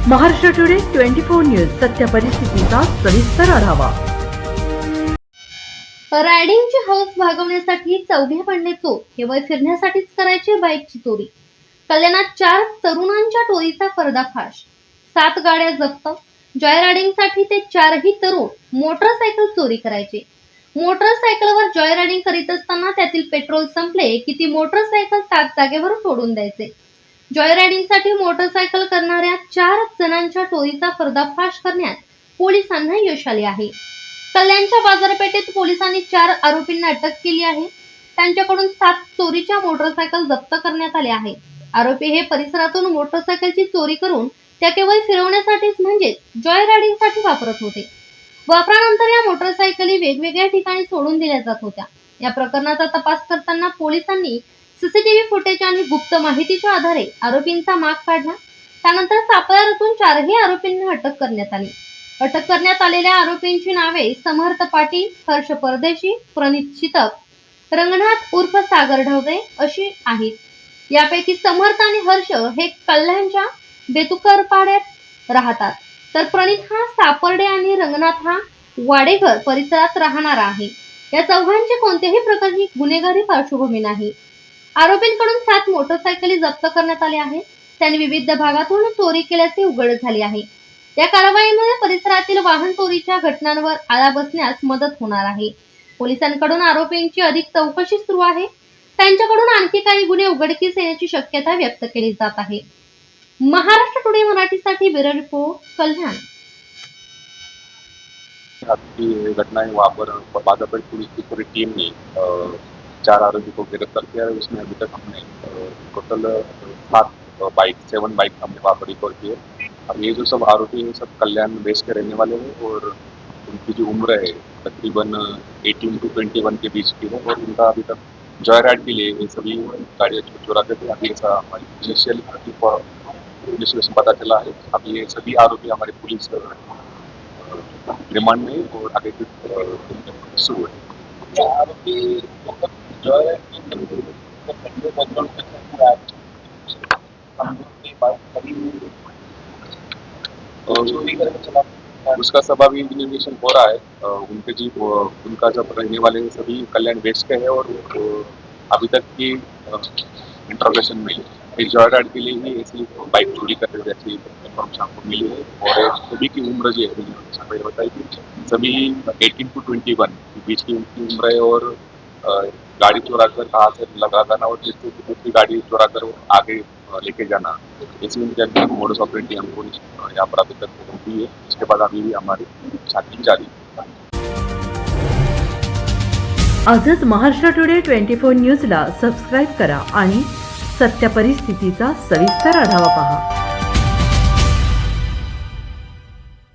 Maharashtra today 24 news सत्य परिस्थितीचा सविस्तर आढावा। रायडिंगची हौस भागवण्यासाठी चौघे पडले चोर, केवळ फिरण्यासाठीच करायची बाईकची चोरी। कल्याणात 4 तरुणांच्या टोळीचा पर्दाफाश, 7 गाड्या जप्त। जॉय रायडिंगसाठी ते 4ही तरुण मोटरसायकल चोरी करायचे। मोटरसायकलवर जॉय रायडिंग करीत असताना त्यातील पेट्रोल संपले की ती मोटरसायकल त्याच जागेवर सोडून द्यायचे। जॉय रायडिंगसाठी मोटरसायकल करणाऱ्या 4 जणांच्या टोळीचा पर्दाफाश करण्यात पोलिसांना यश आले आहे। कल्याणच्या बाजारपेठेत पोलिसांनी 4 आरोपींना अटक केली आहे। त्यांच्याकडून 7 चोरीच्या मोटरसायकल जप्त करण्यात आल्या आहेत। आरोपी हे परिसरातून मोटरसायकलची चोरी करून त्या केवळ फिरवण्यासाठीच म्हणजेच जॉय रायडिंगसाठी वापरत होते। वापरानंतर या मोटरसायकली वेगवेगळ्या ठिकाणी सोडून दिल्या जात होत्या। या प्रकरणाचा तपास करताना पोलिसांनी सीसीटीव्ही फुटेज आणि गुप्त माहितीच्या आधारे आरोपींचा माग काढला। त्यानंतर सापळा रचून 4ही आरोपींना अटक करण्यात आली। अटक करण्यात आलेल्या आरोपींची नावे समर्थ पाटील, हर्ष परदेशी, प्रणित चितक, रंगनाथ उर्फ सागर ढवळे अशी आहेत। यापैकी समर्थ आणि हर्ष हे कल्याणच्या बेतुकरपाड्यात राहतात, तर प्रणित हा सापर्डे आणि रंगनाथ हा वाडेघर परिसरात राहणारा आहे। या चौघांची कोणत्याही प्रकारची गुन्हेगारी पार्श्वभूमी नाही। आरोपींकडून 7 मोटरसायकली जप्त करण्यात आल्या आहेत। त्यांनी विविध भागातून चोरी केल्याचे उघड झाले आहे। या कारवाईमुळे परिसरातील वाहन चोरीच्या घटनांवर आळा बसण्यास मदत होणार आहे। पोलिसांकडून आरोपींची अधिक चौकशी सुरू आहे। त्यांच्याकडून आणखी काही गुन्हे उघडकीस येण्याची शक्यता व्यक्त केली जात आहे। महाराष्ट्र टुडे मराठीसाठी ब्युरो रिपोर्ट, कल्याण। की घटना है वहाँ पर बाजारपेट पुलिस की पूरी टीम ने 4 आरोपी को गिरफ्तार किया है। उसमें अभी तक हमने टोटल 7 बाइक हमने वहाँ पर रिकॉर्ड किए। अब ये जो सब आरोपी हैं सब कल्याण बेस के रहने वाले हैं और उनकी जो उम्र है तकरीबन 18 to 21 के बीच की है और उनका अभी तक जॉय राइड के लिए ये सभी गाड़ियाँ चुराते थे। अभी ऐसा हमारी इनिशियल इन्वेस्टिगेशन पता चला है। अब ये सभी आरोपी हमारे पुलिस रिमांड में और आगे की शुरू है। आरोपी उसका सब अभी इन्वेस्टिगेशन हो रहा है। उनके जी उनका जब रहने वाले सभी कल्याण वेस्ट के हैं और अभी तक की इंट्रोगेशन में जॉय राइड के लिए ही ऐसी बाइक चोरी करते हुए ऐसी इन्फॉर्मेशन हमको मिली है और सभी की उम्र जो है बताई कि सभी 18 to 21 के बीच की उनकी उम्र है और गाड़ी चुरा कर कहाँ से लगा करना और दूसरी गाड़ी चुरा कर आगे लेके जाना, इसी उनके मोडस ऑपरेंडी हमको यहाँ पर अभी तक हुई है। इसके बाद अभी भी हमारी छानबीन जारी है। आजच महाराष्ट्र टुडे 24 न्यूजला सबस्क्राइब करा आणि सत्य परिस्थितीचा सविस्तर आढावा पहा।